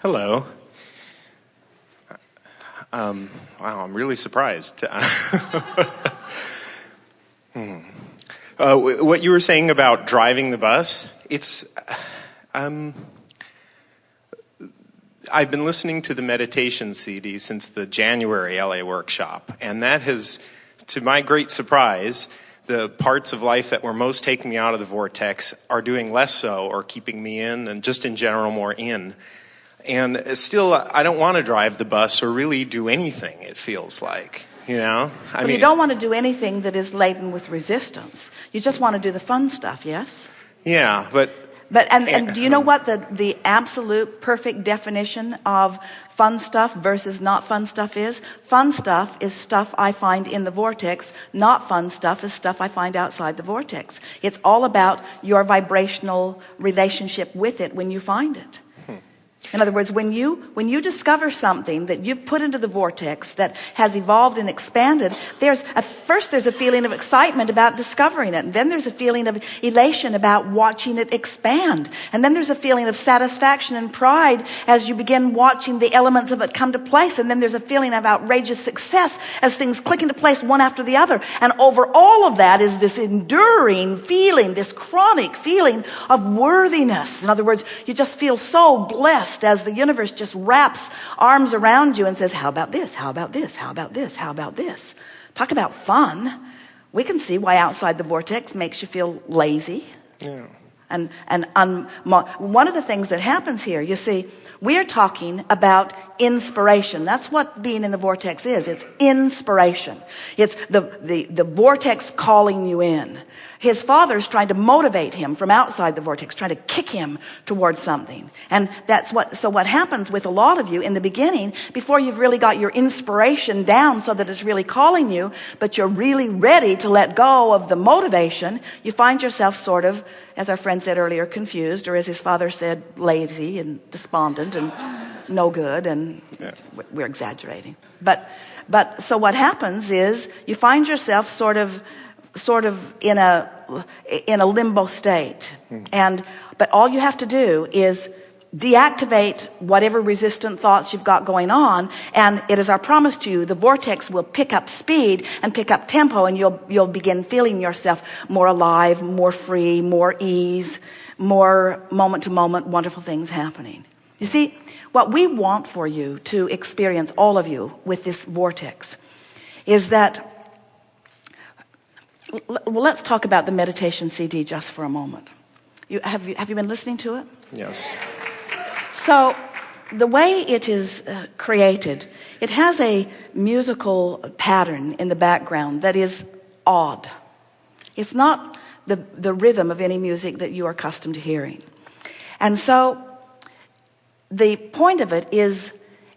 Hello. Wow, I'm really surprised. What you were saying about driving the bus, I've been listening to the meditation CD since the January LA workshop, and that has, to my great surprise, the parts of life that were most taking me out of the vortex are doing less so, or keeping me in, and just in general more in. And still, I don't want to drive the bus or really do anything, it feels like, you know? I mean, you don't want to do anything that is laden with resistance. You just want to do the fun stuff, yes? Yeah, but and do you know what the absolute perfect definition of fun stuff versus not fun stuff is? Fun stuff is stuff I find in the vortex. Not fun stuff is stuff I find outside the vortex. It's all about your vibrational relationship with it when you find it. In other words, when you discover something that you've put into the vortex that has evolved and expanded, first there's a feeling of excitement about discovering it, and then there's a feeling of elation about watching it expand, and then there's a feeling of satisfaction and pride as you begin watching the elements of it come to place, and then there's a feeling of outrageous success as things click into place one after the other. And over all of that is this enduring feeling, this chronic feeling of worthiness. In other words, you just feel so blessed as the universe just wraps arms around you and says, how about this? How about this? How about this? How about this? Talk about fun. We can see why outside the vortex makes you feel lazy. Yeah. And one of the things that happens here, you see, we are talking about inspiration. That's what being in the vortex is. It's inspiration. It's the vortex calling you in. His father's trying to motivate him from outside the vortex, trying to kick him towards something. And so what happens with a lot of you in the beginning, before you've really got your inspiration down so that it's really calling you, but you're really ready to let go of the motivation, you find yourself sort of, as our friend said earlier, confused, or as his father said, lazy and despondent and no good, and we're exaggerating. But so what happens is you find yourself sort of in a limbo state. But all you have to do is deactivate whatever resistant thoughts you've got going on, and it is our promise to you, the vortex will pick up speed and pick up tempo, and you'll begin feeling yourself more alive, more free, more ease, more moment to moment wonderful things happening. You see, what we want for you to experience, all of you, with this vortex is that, well, let's talk about the meditation CD just for a moment. Have you been listening to it? Yes. So the way it is created, it has a musical pattern in the background that is odd. It's not the rhythm of any music that you are accustomed to hearing. And so the point of it is,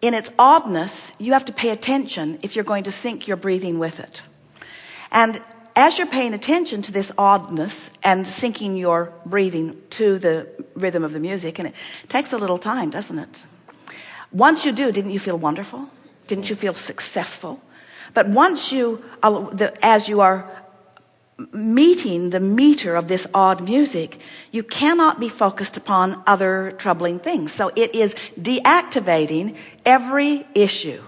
in its oddness, you have to pay attention if you're going to sync your breathing with it. And as you're paying attention to this oddness and syncing your breathing to the rhythm of the music, and it takes a little time, doesn't it? Once you do, didn't you feel wonderful? Didn't you feel successful? But once as you are meeting the meter of this odd music, you cannot be focused upon other troubling things. So it is deactivating every issue.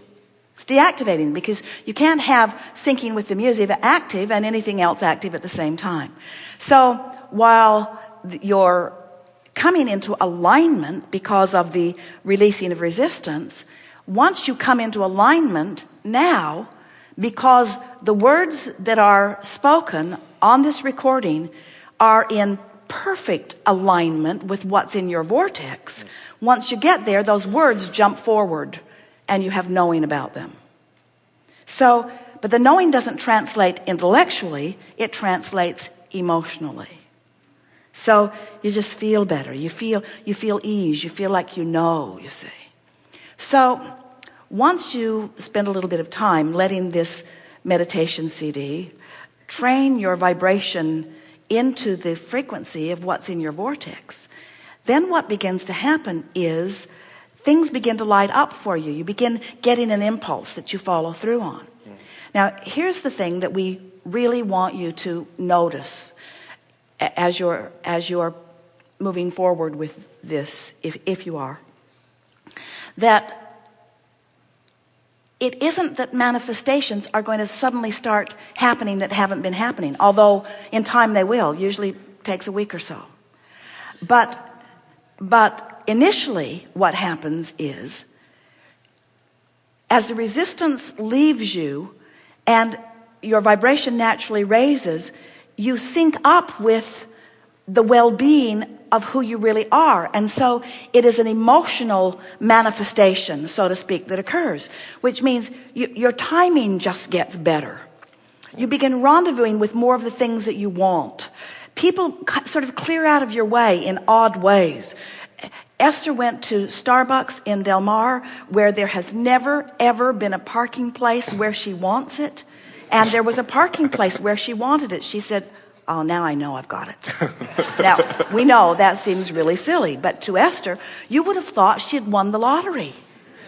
Deactivating, because you can't have syncing with the music active and anything else active at the same time. So while you're coming into alignment because of the releasing of resistance, once you come into alignment now, because the words that are spoken on this recording are in perfect alignment with what's in your vortex, once you get there, those words jump forward and you have knowing about them. So, but the knowing doesn't translate intellectually, it translates emotionally. So you just feel better. You feel ease. You feel like you know, you see. So once you spend a little bit of time letting this meditation CD train your vibration into the frequency of what's in your vortex, then what begins to happen is things begin to light up for you. You begin getting an impulse that you follow through on. Now, here's the thing that we really want you to notice as you're moving forward with this, if you are. that it isn't that manifestations are going to suddenly start happening that haven't been happening, although in time they will. Usually takes a week or so. But initially what happens is, as the resistance leaves you and your vibration naturally raises, you sync up with the well-being of who you really are. And so it is an emotional manifestation, so to speak, that occurs, which means your timing just gets better. You begin rendezvousing with more of the things that you want. People sort of clear out of your way in odd ways. Esther went to Starbucks in Del Mar, where there has never, ever been a parking place where she wants it. And there was a parking place where she wanted it. She said, oh, now I know I've got it. Now, we know that seems really silly, but to Esther, you would have thought she had won the lottery.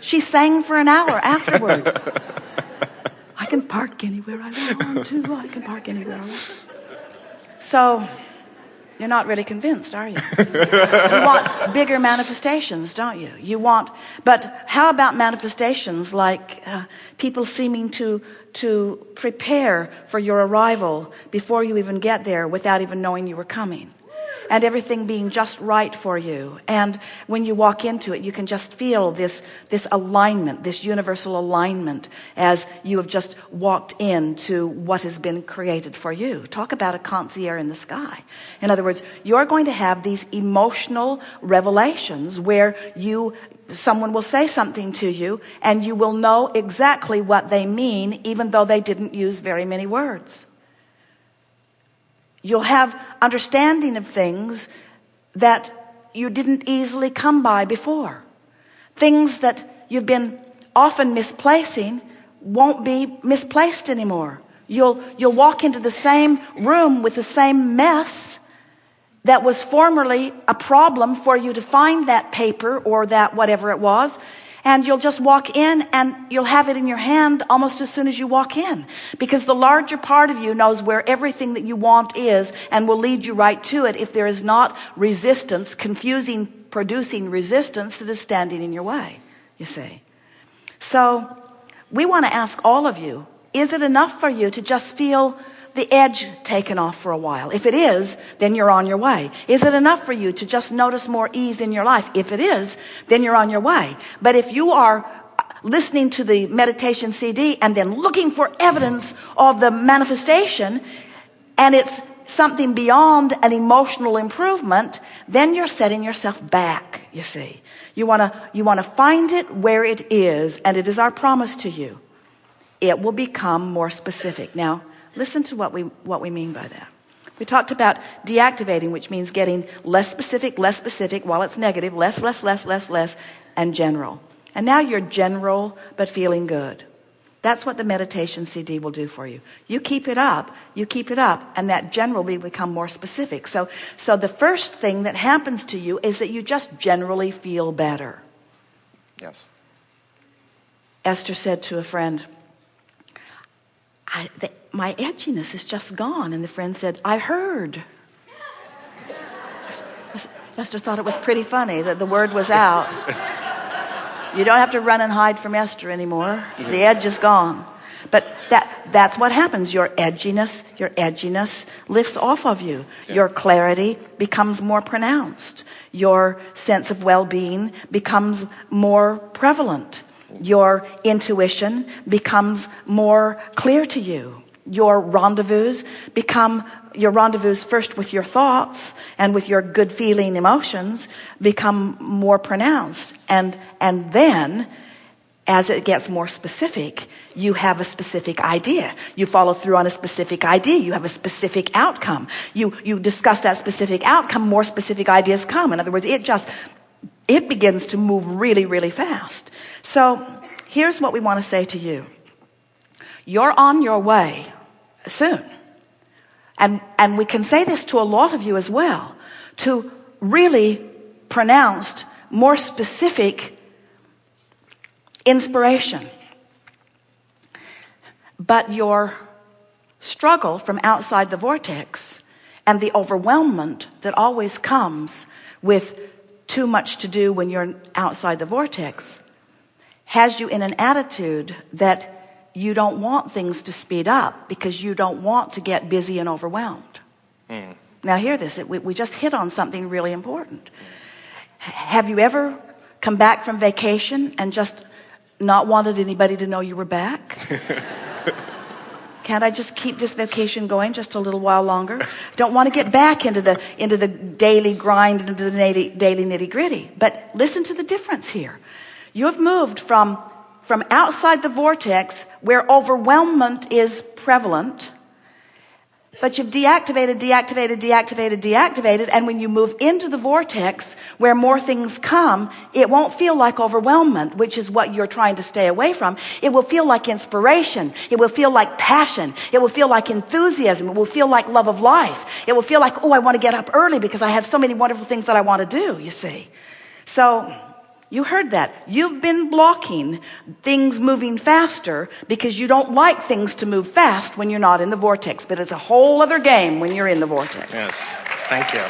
She sang for an hour afterward. I can park anywhere I want to. I can park anywhere I want. So, you're not really convinced, are you? You want bigger manifestations, don't you? But how about manifestations like people seeming to prepare for your arrival before you even get there without even knowing you were coming, and everything being just right for you, and when you walk into it you can just feel this alignment, this universal alignment, as you have just walked into what has been created for you. Talk about a concierge in the sky. In other words, you're going to have these emotional revelations where someone will say something to you and you will know exactly what they mean, even though they didn't use very many words. You'll have understanding of things that you didn't easily come by before. Things that you've been often misplacing won't be misplaced anymore. You'll walk into the same room with the same mess that was formerly a problem for you to find that paper or that whatever it was, and you'll just walk in and you'll have it in your hand almost as soon as you walk in, because the larger part of you knows where everything that you want is and will lead you right to it if there is not resistance, producing resistance that is standing in your way, you see. So we want to ask all of you, is it enough for you to just feel the edge taken off for a while? If it is, then you're on your way. Is it enough for you to just notice more ease in your life? If it is, then you're on your way. But if you are listening to the meditation CD and then looking for evidence of the manifestation, and it's something beyond an emotional improvement, then you're setting yourself back, you see. You want to find it where it is, and it is our promise to you. It will become more specific. Now, listen to what we mean by that. We talked about deactivating, which means getting less specific while it's negative, less, and general. And now you're general but feeling good. That's what the meditation CD will do for you. You keep it up, and that general will become more specific. So the first thing that happens to you is that you just generally feel better. Yes. Esther said to a friend, my edginess is just gone. And the friend said, I heard. Esther thought it was pretty funny that the word was out. You don't have to run and hide from Esther anymore. The edge is gone. But that's what happens. Your edginess lifts off of you. Yeah. Your clarity becomes more pronounced. Your sense of well-being becomes more prevalent. Your intuition becomes more clear to you. Your rendezvous first with your thoughts and with your good feeling emotions become more pronounced. And then, as it gets more specific, you have a specific idea. You follow through on a specific idea. You have a specific outcome. You discuss that specific outcome, more specific ideas come. In other words, it begins to move really, really fast. So here's what we want to say to you. You're on your way soon. And we can say this to a lot of you as well, to really pronounced, more specific inspiration. But your struggle from outside the vortex and the overwhelmment that always comes with too much to do when you're outside the vortex has you in an attitude that you don't want things to speed up because you don't want to get busy and overwhelmed. Now hear this, we just hit on something really important. Have you ever come back from vacation and just not wanted anybody to know you were back? Can't I just keep this vacation going just a little while longer? Don't want to get back into the daily grind, into the daily nitty-gritty. But listen to the difference here. You have moved from outside the vortex where overwhelmment is prevalent, but you've deactivated, and when you move into the vortex where more things come, it won't feel like overwhelmment, which is what you're trying to stay away from. It will feel like inspiration. It will feel like passion. It will feel like enthusiasm. It will feel like love of life. It will feel like, oh, I want to get up early because I have so many wonderful things that I want to do, you see. So you heard that. You've been blocking things moving faster because you don't like things to move fast when you're not in the vortex. But it's a whole other game when you're in the vortex. Yes, thank you.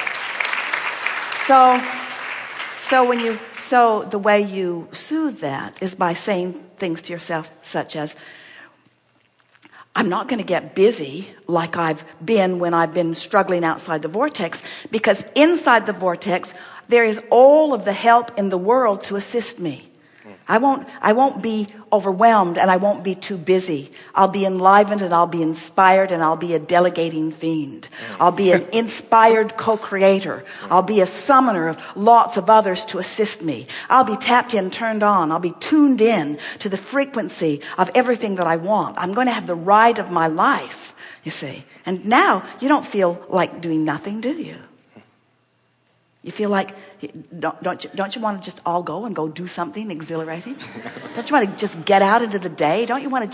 So the way you soothe that is by saying things to yourself such as, I'm not going to get busy like I've been when I've been struggling outside the vortex, because inside the vortex there is all of the help in the world to assist me. I won't be overwhelmed, and I won't be too busy. I'll be enlivened, and I'll be inspired, and I'll be a delegating fiend. I'll be an inspired co-creator. I'll be a summoner of lots of others to assist me. I'll be tapped in, turned on. I'll be tuned in to the frequency of everything that I want. I'm going to have the ride of my life, you see. And now you don't feel like doing nothing, do you? You feel like, don't you want to just all go and go do something exhilarating? Don't you want to just get out into the day? Don't you want to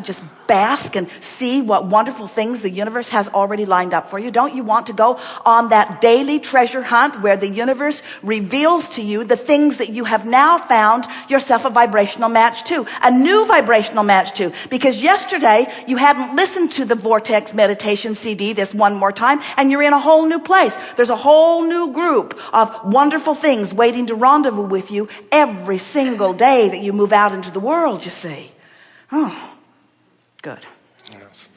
just bask and see what wonderful things the universe has already lined up for you? Don't you want to go on that daily treasure hunt where the universe reveals to you the things that you have now found yourself a vibrational match to, a new vibrational match to? Because yesterday you hadn't listened to the Vortex Meditation CD this one more time, and you're in a whole new place. There's a whole new group of wonderful things waiting to rendezvous with you every single day that you move out into the world, you see. Oh, good. Yes.